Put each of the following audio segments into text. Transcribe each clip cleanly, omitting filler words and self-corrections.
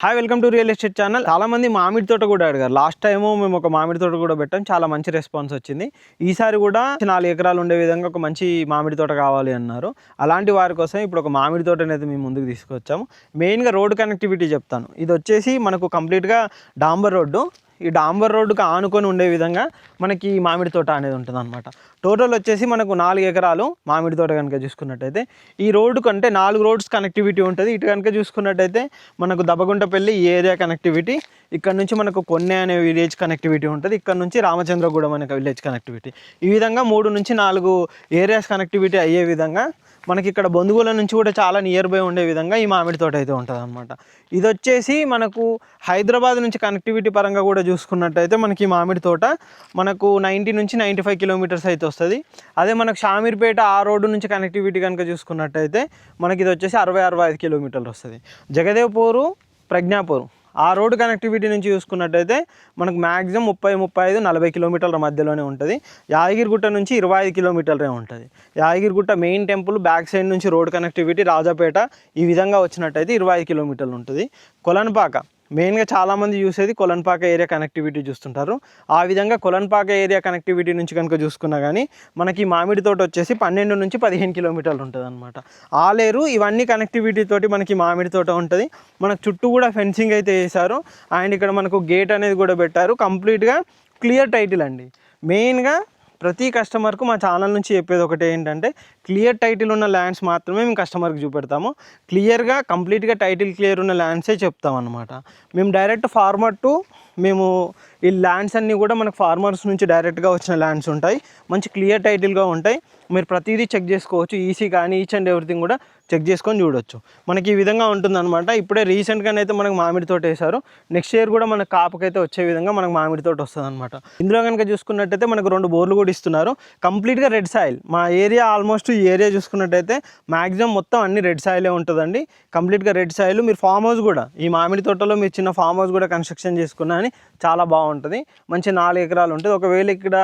Hi welcome to real estate channel. చాలా మంది మామిడి తోట కూడా అడిగారు. లాస్ట్ టైం మేము ఒక మామిడి తోట కూడా పెట్టాం, చాలా మంచి రెస్పాన్స్ వచ్చింది. ఈసారి కూడా 4 ఎకరాలు ఉండే విధంగా ఒక మంచి మామిడి తోట కావాలి అన్నారు. అలాంటి వారి కోసం ఇప్పుడు ఒక మామిడి తోట అనేది మేము ముందుకు తీసుకొచ్చాము. మెయిన్గా రోడ్ కనెక్టివిటీ చెప్తాను. ఇది వచ్చేసి మనకు కంప్లీట్గా డాంబర్ రోడ్డు. ఈ డాంబర్ రోడ్డుకి ఆనుకొని ఉండే విధంగా మనకి మామిడి తోట అనేది ఉంటుంది అనమాట. టోటల్ వచ్చేసి మనకు 4 ఎకరాలు మామిడి తోట కనుక చూసుకున్నట్టయితే ఈ రోడ్డు కంటే 4 రోడ్స్ కనెక్టివిటీ ఉంటుంది. ఇటు కనుక చూసుకున్నట్టయితే మనకు దబ్బగుంటపల్లి ఏరియా కనెక్టివిటీ, ఇక్కడ నుంచి మనకు కొన్నె అనే విలేజ్ కనెక్టివిటీ ఉంటుంది, ఇక్కడ నుంచి రామచంద్రగూడెం అనే విలేజ్ కనెక్టివిటీ. ఈ విధంగా 3 నుంచి 4 ఏరియాస్ కనెక్టివిటీ అయ్యే విధంగా మనకి ఇక్కడ బొందుగోల నుంచి కూడా చాలా నియర్ బై ఉండే విధంగా ఈ మామిడి తోట అయితే ఉంటుంది అనమాట. ఇది వచ్చేసి మనకు హైదరాబాద్ నుంచి కనెక్టివిటీ పరంగా కూడా చూసుకున్నట్టయితే మనకి ఈ మామిడి తోట మనకు 90 నుంచి 95 కిలోమీటర్స్ అయితే వస్తుంది. అదే మనకు షామీర్పేట ఆ రోడ్డు నుంచి కనెక్టివిటీ కనుక చూసుకున్నట్టయితే మనకి ఇది వచ్చేసి 60-65 కిలోమీటర్లు వస్తుంది. జగదేవ్పూరు, ప్రజ్ఞాపూర్ ఆ రోడ్డు కనెక్టివిటీ నుంచి చూసుకున్నట్టయితే మనకు మ్యాక్సిమం 30-35-40 కిలోమీటర్ల మధ్యలోనే ఉంటుంది. యాదగిరిగుట్ట నుంచి 25 కిలోమీటర్లే ఉంటుంది. Yadagirigutta main temple back side నుంచి రోడ్ కనెక్టివిటీ రాజాపేట ఈ విధంగా వచ్చినట్టయితే 25 కిలోమీటర్లు ఉంటుంది. కొలన్పాక మెయిన్గా చాలామంది చూసేది కొలన్పాక ఏరియా కనెక్టివిటీ చూస్తుంటారు. ఆ విధంగా కొలన్పాక ఏరియా కనెక్టివిటీ నుంచి కనుక చూసుకున్నా కానీ మనకి మామిడి తోట వచ్చేసి 12 నుంచి 15 కిలోమీటర్లు ఉంటుంది అనమాట. ఆలేరు ఇవన్నీ కనెక్టివిటీ తోటి మనకి మామిడి తోట ఉంటుంది. మనకు చుట్టూ కూడా ఫెన్సింగ్ అయితే వేశారు అండ్ ఇక్కడ మనకు గేట్ అనేది కూడా పెట్టారు. కంప్లీట్గా క్లియర్ టైటిల్ అండి. మెయిన్గా ప్రతి కస్టమర్కు మా ఛానల్ నుంచి చెప్పేది ఒకటి ఏంటంటే క్లియర్ టైటిల్ ఉన్న ల్యాండ్స్ మాత్రమే మేము కస్టమర్కి చూపెడతాము. క్లియర్గా కంప్లీట్గా టైటిల్ క్లియర్ ఉన్న ల్యాండ్సే చెప్తాం అనమాట. మేము డైరెక్ట్ ఫార్మర్ టు మేము ఈ ల్యాండ్స్ అన్నీ కూడా మనకు ఫార్మర్స్ నుంచి డైరెక్ట్గా వచ్చిన ల్యాండ్స్ ఉంటాయి. మంచి క్లియర్ టైటిల్గా ఉంటాయి. మీరు ప్రతిదీ చెక్ చేసుకోవచ్చు. ఈసీ కానీ ఈచ్ అండ్ ఎవ్రీథింగ్ కూడా చెక్ చేసుకొని చూడొచ్చు. మనకి ఈ విధంగా ఉంటుందన్నమాట. ఇప్పుడే రీసెంట్గానే అయితే మనకు మామిడి తోట వేశారు. నెక్స్ట్ ఇయర్ కూడా మనకు కాపుకైతే వచ్చే విధంగా మనకు మామిడి తోట వస్తుంది అనమాట. ఇందులో కనుక చూసుకున్నట్టయితే మనకు 2 బోర్లు కూడా ఇస్తున్నారు. కంప్లీట్గా రెడ్ సాయిల్. మా ఏరియా ఆల్మోస్ట్ ఈ ఏరియా చూసుకున్నట్టయితే మ్యాక్సిమం మొత్తం అన్ని రెడ్ సాయిలే ఉంటుందండి. కంప్లీట్గా రెడ్ సాయిల్. మీరు ఫామ్ హౌస్ కూడా ఈ మామిడి తోటలో మీరు చిన్న ఫామ్ హౌస్ కూడా కన్స్ట్రక్షన్ చేసుకున్నా అని చాలా బాగుంటుంది. మంచి 4 ఎకరాలు ఉంటుంది. ఒకవేళ ఇక్కడ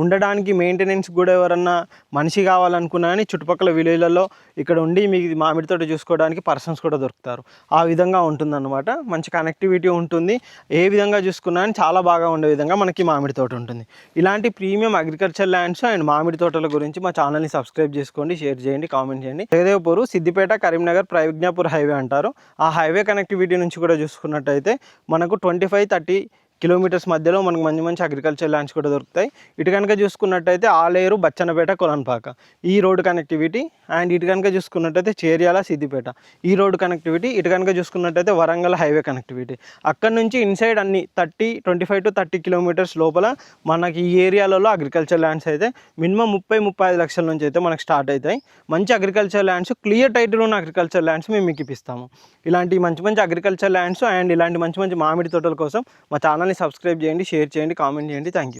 ఉండడానికి మెయింటెనెన్స్ కూడా ఎవరన్నా మనిషి కావాలనుకున్నా కానీ చుట్టుపక్కల విలేజ్లలో ఇక్కడ ఉండి మీకు మామిడి తోట చూసుకోవడానికి పర్సన్స్ కూడా దొరుకుతారు. ఆ విధంగా ఉంటుందన్నమాట. మంచి కనెక్టివిటీ ఉంటుంది. ఏ విధంగా చూసుకున్నా కానీ చాలా బాగా ఉండే విధంగా మనకి మామిడి తోట ఉంటుంది. ఇలాంటి ప్రీమియం అగ్రికల్చర్ ల్యాండ్స్ అండ్ మామిడి తోటల గురించి మా ఛానల్ని సబ్స్క్రైబ్ చేసుకోండి, షేర్ చేయండి, కామెంట్ చేయండి. జగదేవ్పూర్, సిద్దిపేట, కరీంనగర్, ప్రజ్ఞాపూర్ హైవే అంటారు. ఆ హైవే కనెక్టివిటీ నుంచి కూడా చూసుకున్నట్టయితే మనకు 25-30 కిలోమీటర్స్ మధ్యలో మనకు మంచి మంచి అగ్రికల్చర్ ల్యాండ్స్ కూడా దొరుకుతాయి. ఇటు కనుక చూసుకున్నట్టయితే ఆలేరు, బచ్చన్నపేట, కొలన్పాక ఈ రోడ్డు కనెక్టివిటీ అండ్ ఇటు కనుక చూసుకున్నట్టయితే చేర్యాల, సిద్దిపేట ఈ రోడ్డు కనెక్టివిటీ. ఇటు కనుక చూసుకున్నట్టయితే వరంగల్ హైవే కనెక్టివిటీ. అక్కడ నుంచి ఇన్సైడ్ అన్ని 25-30 కిలోమీటర్స్ లోపల మనకి ఈ ఏరియాలలో అగ్రికల్చర్ ల్యాండ్స్ అయితే మినిమం 30-35 లక్షల నుంచి అయితే మనకు స్టార్ట్ అవుతాయి. మంచి అగ్రికల్చర్ ల్యాండ్స్, క్లియర్ టైటిల్ ఉన్న అగ్రికల్చర్ ల్యాండ్స్ మేము మీకు ఇప్పిస్తాము. ఇలాంటి మంచి మంచి అగ్రికల్చర్ ల్యాండ్స్ అండ్ ఇలాంటి మంచి మంచి మామిడి తోటల కోసం మా ఛానల్ని సబ్స్క్రైబ్ చేయండి, షేర్ చేయండి, కామెంట్ చేయండి. Thank you.